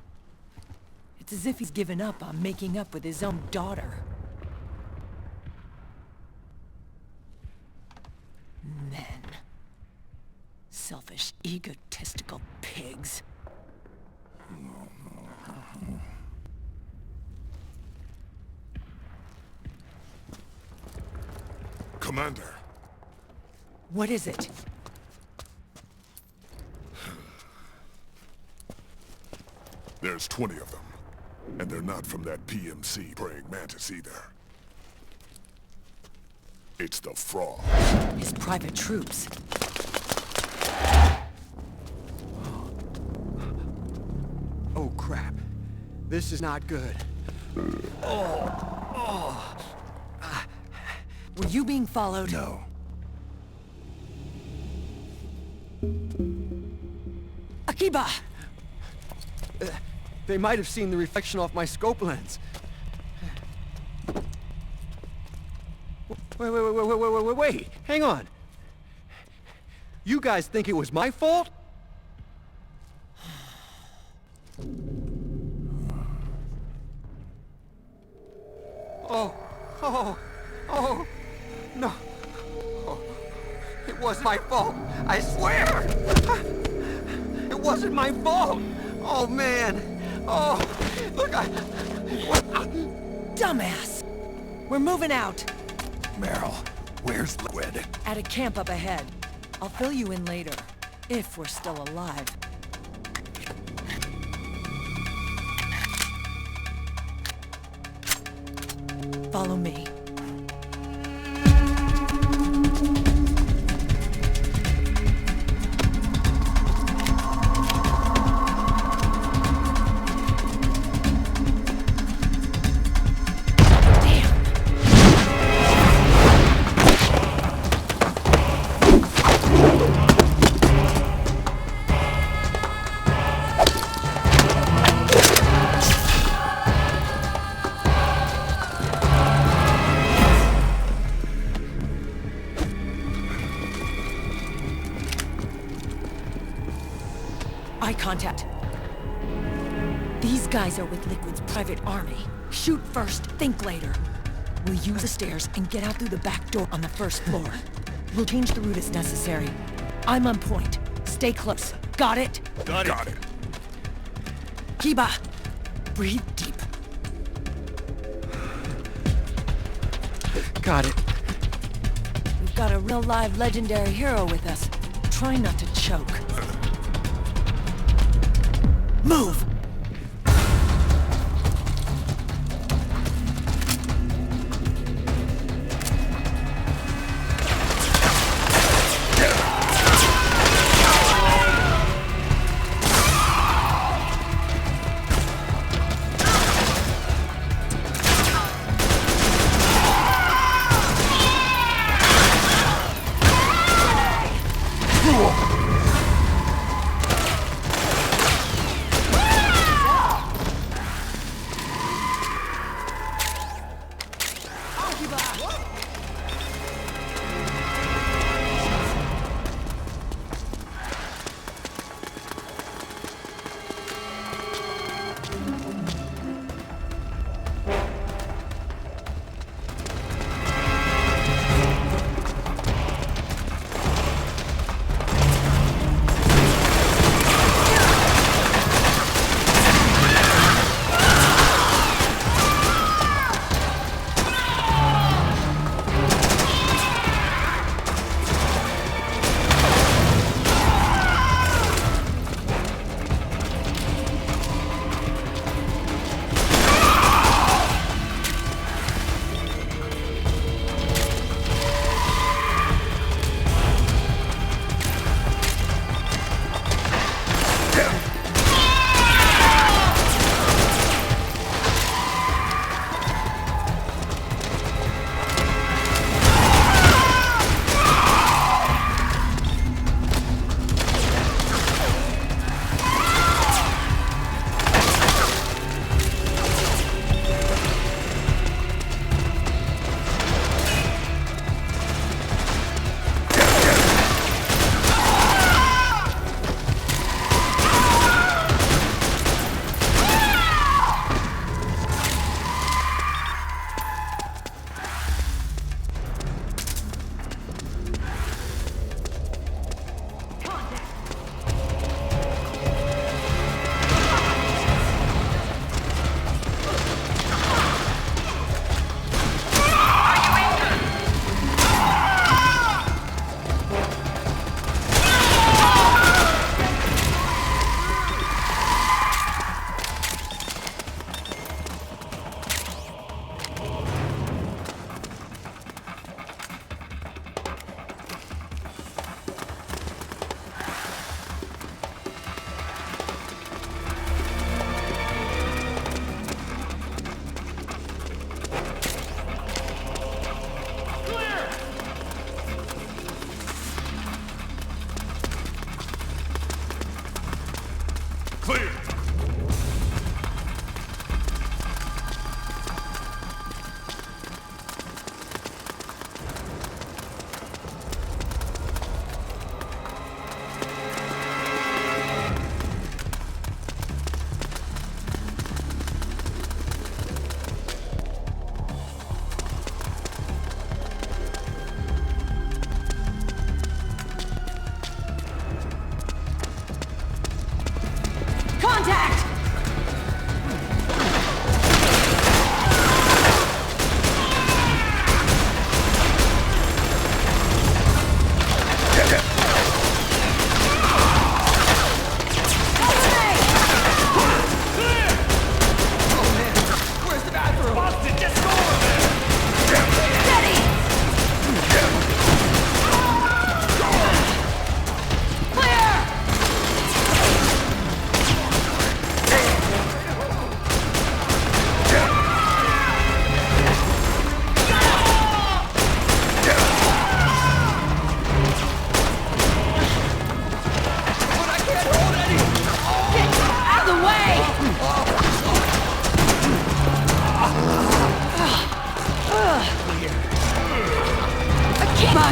It's as if he's given up on making up with his own daughter. Men. Selfish, egotistical pigs. Commander. What is it? There's 20 of them. And they're not from that PMC praying mantis either. It's the Frog. His private troops. Oh, crap. This is not good. Were you being followed? No. Akiba! They might have seen the reflection off my scope lens. Wait, hang on. You guys think it was my fault? Oh, no. Oh, it wasn't my fault. I swear. It wasn't my fault. Oh, man. Oh, look, Dumbass! We're moving out. Meryl, where's Liquid? At a camp up ahead. I'll fill you in later, if we're still alive. Follow me. Eye contact. These guys are with Liquid's private army. Shoot first, think later. We'll use the stairs and get out through the back door on the first floor. We'll change the route as necessary. I'm on point. Stay close. Got it? Got it. Kiba, breathe deep. got it. We've got a real live legendary hero with us. Try not to choke. Move! Clear!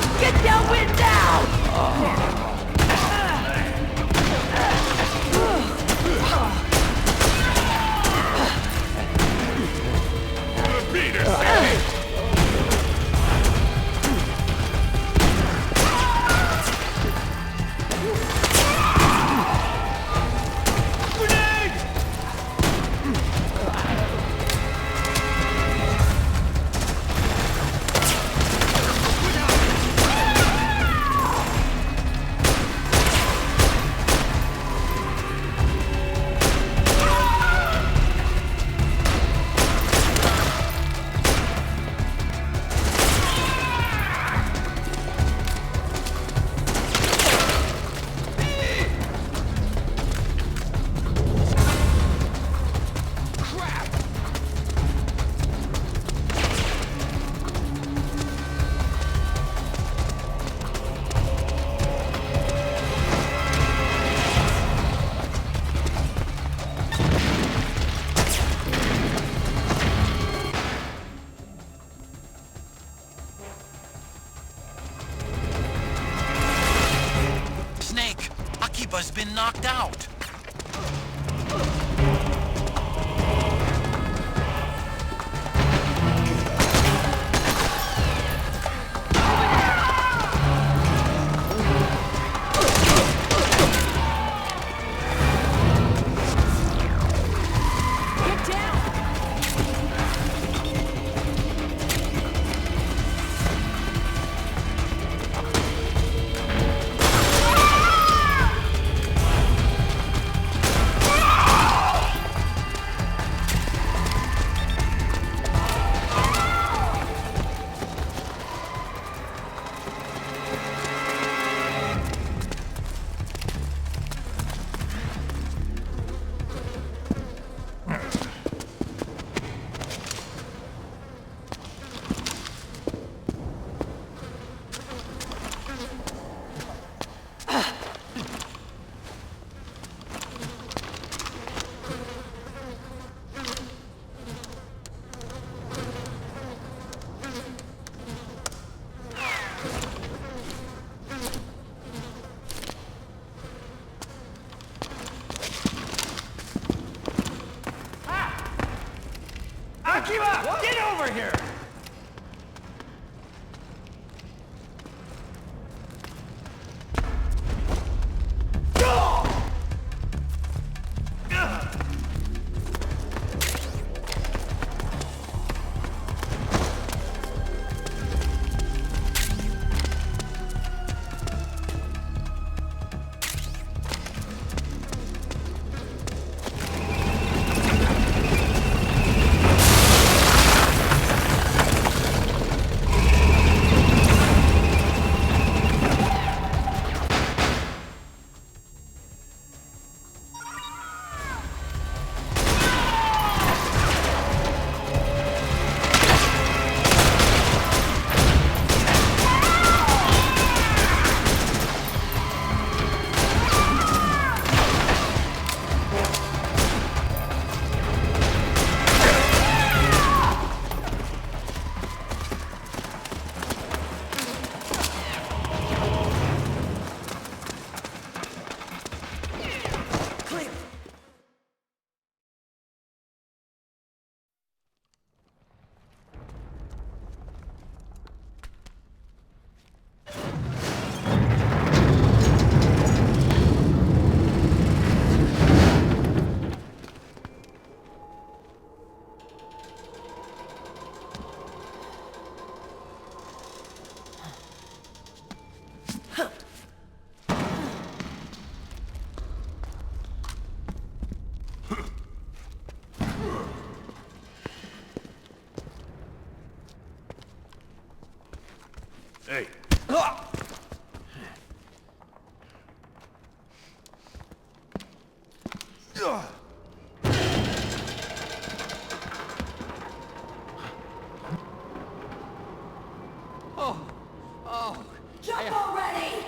Get downwind now! Akiba's been knocked out. Akiba! Get over here! Hey. Jump already!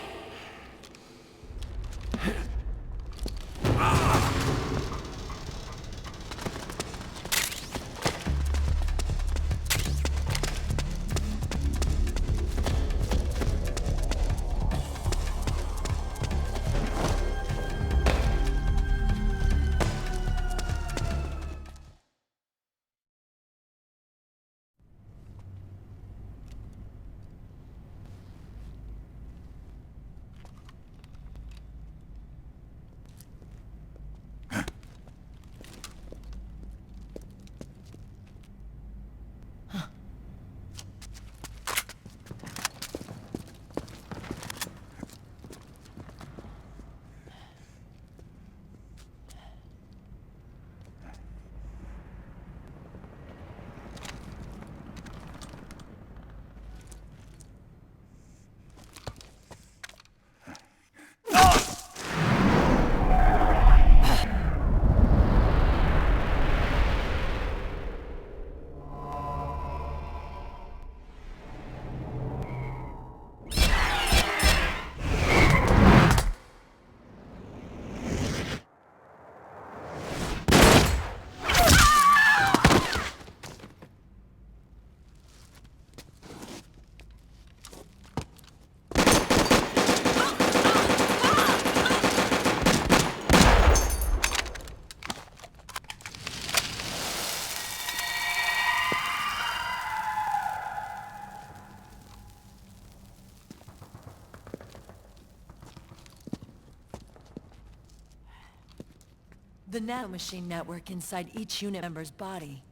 The nanomachine network inside each unit member's body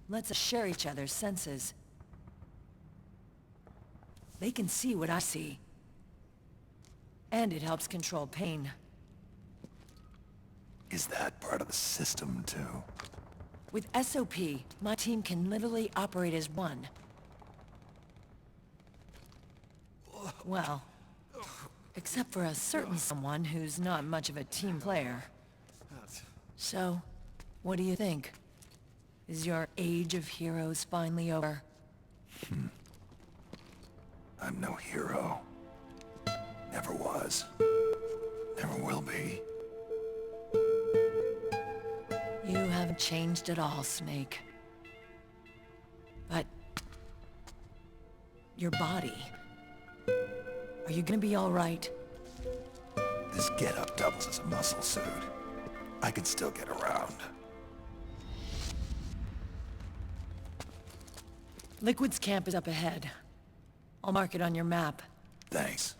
lets us share each other's senses. They can see what I see. And it helps control pain. Is that part of the system, too? With SOP, my team can literally operate as one. Well, except for a certain someone who's not much of a team player. So, what do you think? Is your age of heroes finally over? I'm no hero. Never was. Never will be. You haven't changed at all, Snake. But... your body... are you gonna be all right? This get-up doubles as a muscle suit. I can still get around. Liquid's camp is up ahead. I'll mark it on your map. Thanks.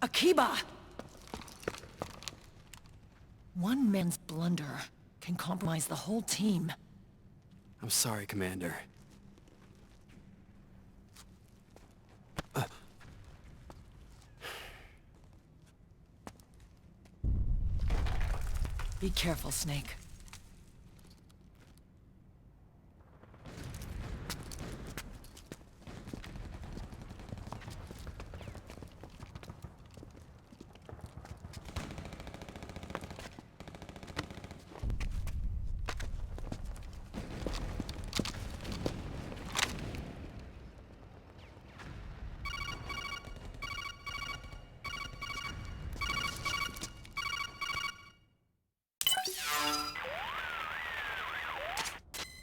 Akiba! One man's blunder can compromise the whole team. I'm sorry, Commander. Be careful, Snake.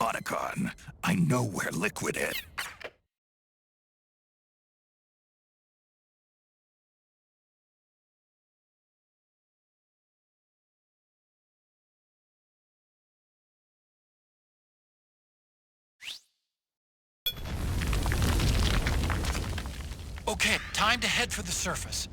Otacon, I know where Liquid is. Okay, time to head for the surface.